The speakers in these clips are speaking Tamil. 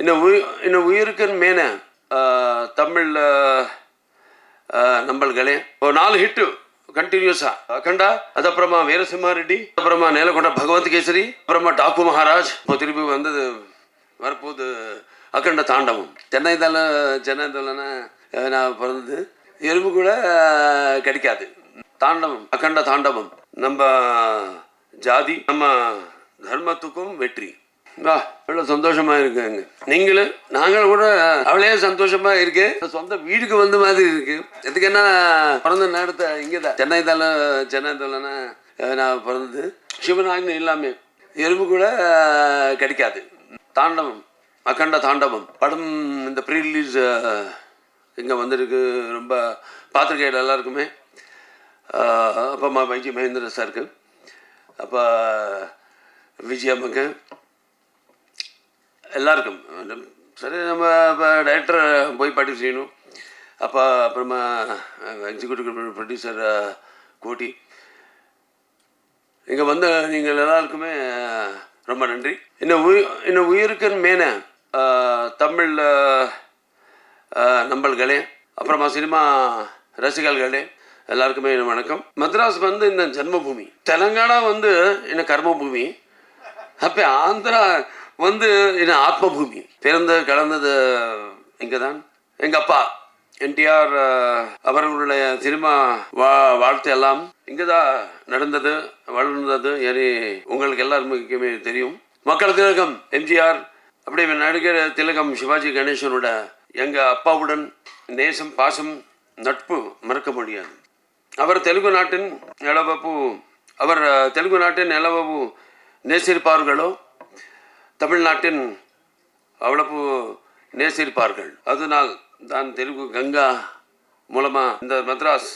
ಇನ್ನು ಉಯಿರ್ಕನ್ ಮೇನೆ ತಮಿಳ್ ನಂಬಲ್ಗಳೇ 4 ಹಿಟ್ಟು ಕಂಟಿನ್ಯೂಸ್ ಅಖಂಡ ಅದப்புறமா வீரசிம்மாரெட்டி அப்புறமா நேலகொண்ட பகவந்த் கேசரி அப்புறமா டாக்கு மகாராஜ் திருப்பி வந்தது வரப்போது அகண்ட தாண்டவம் சென்னைதான நான் பிறந்தது எறும்பு கூட கிடைக்காது தாண்டவம் அகண்ட தாண்டவம் நம்ம ஜாதி நம்ம தர்மத்துக்கும் வெற்றி எவ்வளோ சந்தோஷமா இருக்குங்க நீங்களும் நாங்களும் கூட அவ்வளே சந்தோஷமா இருக்கு சொந்த வீடுக்கு வந்த மாதிரி இருக்கு எதுக்கு என்ன பிறந்த நேரத்தை இங்கதான் சென்னைதான நான் பிறந்தது சிவனாக்னி இல்லாம எறும்பு கூட கிடைக்காது தாண்டவம் அகண்ட தாண்டவம் படம் இந்த ப்ரீ ரிலீஸ் இங்கே வந்திருக்கு ரொம்ப பார்த்துருக்கேன் எல்லாருக்குமே அப்பா அம்மா வைஜி மகேந்திர சாருக்கு அப்போ விஜயம்மாக்கு எல்லாருக்கும் சரி நம்ம இப்போ டைரக்டர் போய் பார்ட்டி செய்யணும் அப்போ அப்புறமா எக்ஸிக்யூட்டிவ் ப்ரொடியூசர் கோட்டி இங்கே வந்த நீங்கள் எல்லாருக்குமே ரொம்ப நன்றி. இன்னும் உயிருக்குன்னு மேனே தமிழ் நம்பல்களே அப்புறமா சினிமா ரசிகர்களே எல்லாருக்குமே வணக்கம். மദ്രാஸ் வந்து இந்த ஜன்மபூமி, தெலுங்கானா வந்து என்ன கர்மபூமி, அப்போ ஆந்திரா வந்து என்ன ஆத்மபூமி. பிறந்து கலந்தது இங்கே தான். எங்கள் அப்பா என்டிஆர் அவர்களுடைய சினிமா வாழ்த்து எல்லாம் இங்கே தான் நடந்தது வளர்ந்தது. உங்களுக்கு எல்லாருக்குமே தெரியும். மக்கள் திலகம் எம்ஜிஆர், அப்படி நடிகர் திலகம் சிவாஜி கணேசனோட எங்கள் அப்பாவுடன் நேசம் பாசம் நட்பு மறக்க முடியாது. அவர் தெலுங்கு நிலவப்பு நேசிருப்பார்களோ தமிழ்நாட்டின் அவ்வளவு நேசிருப்பார்கள். அதனால் தான் தெலுங்கு கங்கா மூலமாக இந்த மദ്രാஸ்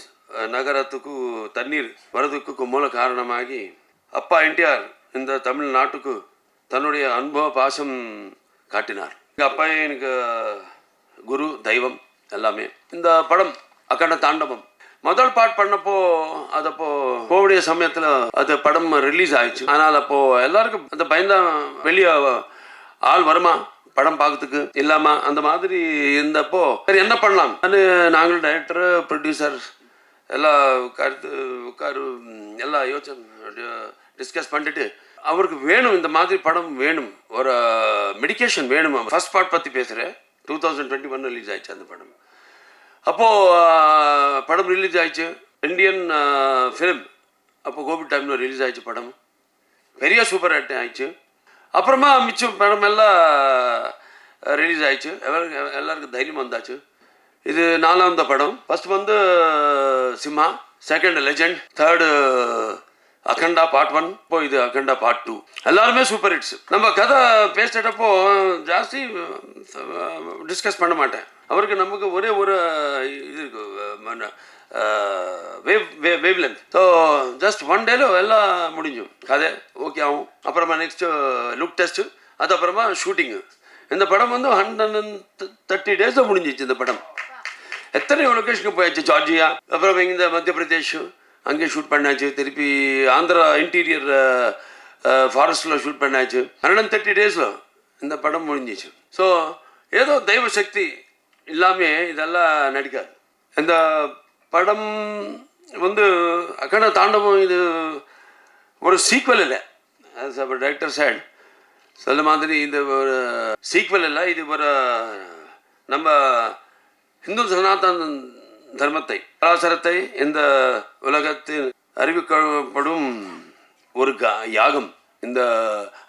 நகரத்துக்கு தண்ணீர் வரதுக்கு மூல காரணமாகி அப்பா என்டிஆர் இந்த தமிழ்நாட்டுக்கு தன்னுடைய அனுபவ பாசம் காட்டினார். எங்கள் அப்பா எனக்கு குரு தெய்வம் எல்லாமே. இந்த படம் அகண்ட தாண்டவம் முதல் பார்ட் பண்ணப்போ அதப்போ கோவிட் சமயத்தில் அது படம் ரிலீஸ் ஆயிடுச்சு. ஆனால் அப்போ எல்லாருக்கும் அந்த பயந்தா வெளியே ஆள் வருமா படம் பார்க்கறதுக்கு இல்லாம அந்த மாதிரி இருந்தப்போ சரி என்ன பண்ணலாம் நாங்கள் டைரக்டர் ப்ரொடியூசர் எல்லாம் உட்காரு எல்லாம் யோசனை டிஸ்கஸ் பண்ணிட்டு அவருக்கு வேணும் இந்த மாதிரி படம் வேணும், ஒரு மெடிக்கேஷன் வேணும். ஃபர்ஸ்ட் பார்ட் பற்றி பேசுகிறேன். 2021 ரிலீஸ் ஆயிடுச்சு அந்த படம். அப்போது படம் ரிலீஸ் ஆயிடுச்சு. இந்தியன் ஃபிலிம் அப்போ கோவிட் டைமில் ரிலீஸ் ஆயிடுச்சு. படம் பெரிய சூப்பர் ஹிட் ஆயிடுச்சு. அப்புறமா மிச்சம் படம் எல்லாம் ரிலீஸ் ஆயிடுச்சு. எல்லாருக்கும் தைரியம் வந்தாச்சு. இது 4வது படம். ஃபர்ஸ்ட் வந்து Simha, second legend, third Akhanda part 1, இப்போ இது அகண்டா பார்ட் 2. எல்லாருமே சூப்பர் ஹிட்ஸ். நம்ம கதை பேசிட்டப்போ ஜாஸ்தி டிஸ்கஸ் பண்ண மாட்டேன். அவருக்கு நமக்கு ஒரே ஒரு இது இருக்கு, வேவ் லென்த். ஸோ ஜஸ்ட் 1 டேல எல்லாம் முடிஞ்சும் கதை ஓகே ஆகும். அப்புறமா நெக்ஸ்ட் லுக் டெஸ்ட், அது அப்புறமா ஷூட்டிங்கு. இந்த படம் வந்து 130 டேஸில் முடிஞ்சிச்சு. இந்த படம் எத்தனை லொக்கேஷனுக்கு போயாச்சு. ஜார்ஜியா, அப்புறம் இந்த மத்திய பிரதேஷ் அங்கே ஷூட் பண்ணாச்சு. திருப்பி ஆந்திரா இன்டீரியர் ஃபாரஸ்டில் ஷூட் பண்ணாச்சு. 130 டேஸில் இந்த படம் முடிஞ்சிச்சு. ஸோ ஏதோ தெய்வ சக்தி இல்லாமல் இதெல்லாம் நடிக்காது. இந்த படம் வந்து அகண்ட தாண்டவம் இது ஒரு சீக்வல் இல்லை. டைரக்டர் சைடு சொல்ல மாதிரி இது ஒரு சீக்வல் இல்லை. இது ஒரு நம்ம இந்து சனாதன தர்மத்தை கலாச்சாரத்தை இந்த உலகத்தில் அறிவிக்கப்படும் ஒரு யாகம் இந்த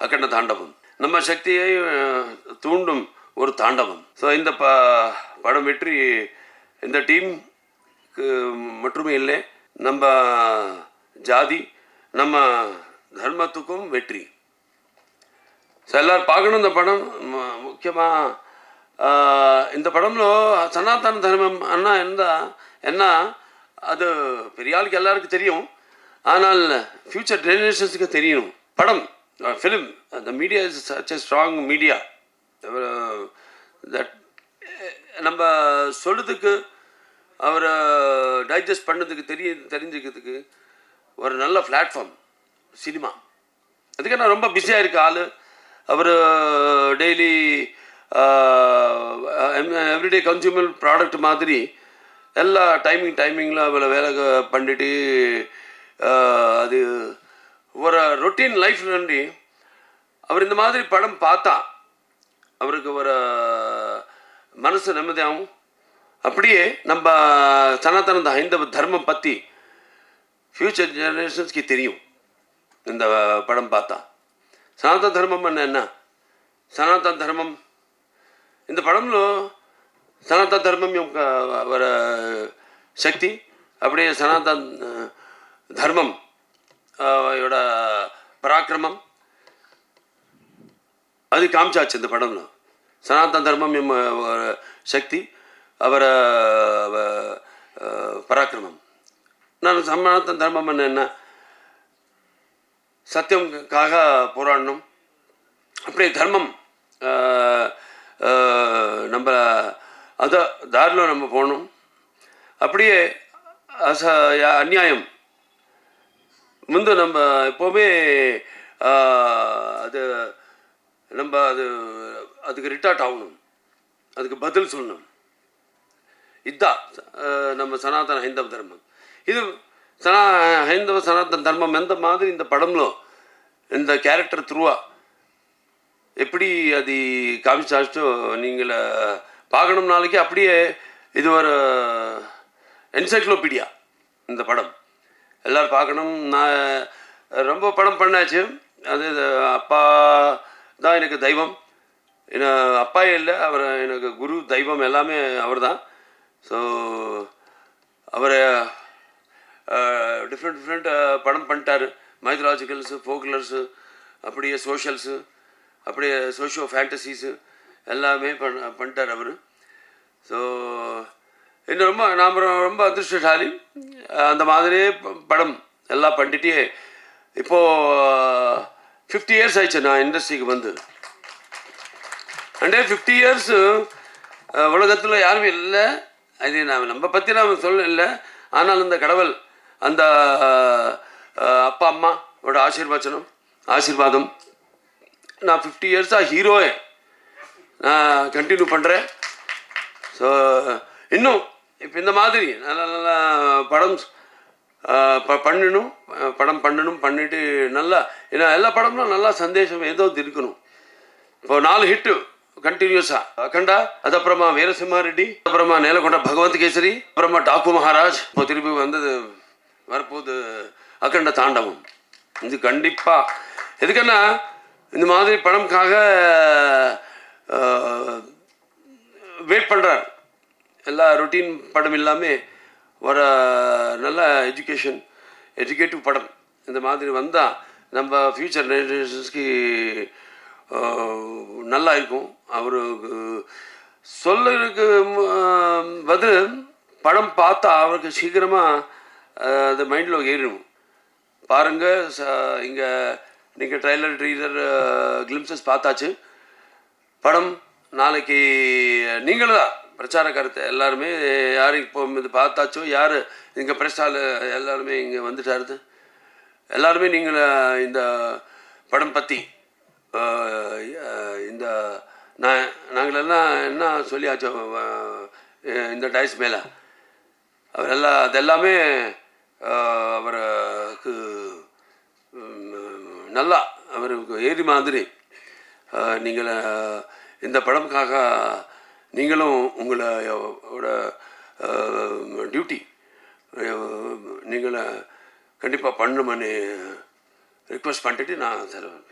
அகண்ட தாண்டவம். நம்ம சக்தியை தூண்டும் ஒரு தாண்டவம். ஸோ இந்த படம் வெற்றி இந்த டீமுக்கு மட்டுமே இல்லை, நம்ம ஜாதி நம்ம தர்மத்துக்கும் வெற்றி. ஸோ எல்லோரும் பார்க்கணும் இந்த படம். முக்கியமாக இந்த படம்లో சனாதன தர்மம் அண்ணா என்ன அது பெரிய ஆளுக்கு எல்லாருக்கும் தெரியும். ஆனால் ஃபியூச்சர் ஜெனரேஷன்ஸுக்கு தெரியணும். படம் film the media is such a strong media. That நம்ம சொல்கிறதுக்கு அவரை டைஜஸ்ட் பண்ணதுக்கு தெரிஞ்சுக்கிறதுக்கு ஒரு நல்ல பிளாட்ஃபார்ம் சினிமா. அதுக்கு நான் ரொம்ப பிஸியாக இருக்க ஆள். அவர் டெய்லி எவ்ரிடே கன்சியூமர் ப்ராடக்ட் மாதிரி எல்லா டைமிங்கில் அவளை வேலை பண்ணிட்டு அது ஒரு ரொட்டீன் லைஃப் நண்டி அவர் இந்த மாதிரி படம் பார்த்தா அவருக்கு ஒரு மனசு நிம்மதியாகும். அப்படியே நம்ம சனாதன ஹைந்தவ தர்மம் பற்றி ஃப்யூச்சர் ஜெனரேஷன்ஸ்க்கு தெரியும். இந்த படம் பார்த்தா సనాతన ధర్మం என்ன సనాతన ధర్మం இந்த పడంలో సనాతన ధర్మం యొక్క శక్తి அப்படியே సనాతన ధర్మம் யோட பராக்கிரமம் அது காமிச்சாச்சு இந்த படம்ல. சனாதன தர்மம் சக்தி அவர பராக்கிரமம். நான் சனாதன தர்மம் என்ன சத்தியம்காக போராடணும். அப்படியே தர்மம் நம்ம அதை தாரில் நம்ம போகணும். அப்படியே அநியாயம் முந்து நம்ம எப்போவுமே அது நம்ம அதுக்கு ரிட்டார்ட் ஆகணும், அதுக்கு பதில் சொல்லணும். இதுதான் நம்ம సనాతన హైందవ ధర్మం. ఇది హైందవ సనాతన ధర్మం எந்த மாதிரி இந்த படம்లో இந்த கேரக்டர் த்ரூவா எப்படி அது காமிச்சாச்சோ நீங்கள் பார்க்கணும் நாளைக்கு. அப்படியே இது ஒரு என்சைக்ளோபீடியா இந்த படம், எல்லோரும் பார்க்கணும். நான் ரொம்ப படம் பண்ணாச்சு. அது அப்பா தான் எனக்கு தெய்வம், அப்பா இல்லை, அவர் எனக்கு குரு தெய்வம் எல்லாமே அவர் தான். ஸோ அவர் டிஃப்ரெண்ட் படம் பண்ணிட்டார். மைத்தலாஜிக்கல்ஸு, ஃபோக்லர்ஸு, அப்படியே சோஷியல்ஸு, அப்படியே சோஷியோ ஃபேண்டசிஸு எல்லாமே பண்ணிட்டார் அவர். ஸோ இன்னும் நாம் ரொம்ப அதிர்ஷ்டசாலி. அந்த மாதிரியே படம் எல்லாம் பண்ணிட்டே இப்போது 50 years ஆயிடுச்சு நான் இண்டஸ்ட்ரிக்கு வந்து. அண்டே 50 years உலகத்தில் யாருமே இல்லை. அது நம்ம பற்றி நாம் சொல்ல இல்லை. ஆனால் இந்த கடவுள் அந்த அப்பா அம்மாவோட ஆசீர்வாதம் நான் 50 years ஹீரோவே நான் கண்டினியூ பண்ணுறேன். ஸோ இன்னும் இப்போ இந்த மாதிரி நல்ல நல்ல படம் பண்ணிட்டு நல்லா ஏன்னா எல்லா படமும் நல்லா சந்தேஷம் ஏதோ இருக்கணும். இப்போ 4 ஹிட்டு கண்டினியூஸாக அக்கண்டா, அது அப்புறமா வீரசிம்மாரெட்டி, அப்புறமா நேலகொண்ட பகவந்த் கேசரி, அப்புறமா டாக்கு மகாராஜ், இப்போ திருப்பி வந்தது வரப்போது அக்கண்ட தாண்டவம். இது கண்டிப்பாக எதுக்குன்னா இந்த மாதிரி படம்காக வெயிட் பண்ணுறார். எல்லா ரொட்டீன் படம் இல்லாமல் ஒரு நல்ல எஜுகேட்டிவ் படம் இந்த மாதிரி வந்தால் நம்ம ஃப்யூச்சர் ஜெனரேஷன்ஸ்க்கு நல்லா இருக்கும். அவருக்கு சொல்லுறதுக்கு பதில் படம் பார்த்தா அவருக்கு சீக்கிரமாக அது மைண்டில் ஏறிடும். பாருங்கள், இங்கே நீங்கள் ட்ரைலர் ட்ரீலர் கிளிம்சஸ் பார்த்தாச்சு. படம் நாளைக்கு நீங்களும் தான் பிரச்சார கருத்து எல்லாருமே யாரும் இப்போ இது பார்த்தாச்சோ, யார் இங்கே பிரஸ்டால் எல்லாருமே இங்கே வந்துட்டாருது. எல்லாருமே நீங்கள் இந்த படம் பற்றி இந்த நாங்களெல்லாம் என்ன சொல்லியாச்சோ இந்த டைஸ் மேலே அவர் அதெல்லாமே அவருக்கு நல்லா அவருக்கு ஏறி மாதிரி நீங்கள் இந்த படம்காக நீங்களும் உங்களோட டியூட்டி நீங்களை கண்டிப்பாக பண்ணணும்னு ரிக்வெஸ்ட் பண்ணிட்டு நான் தருவேன்.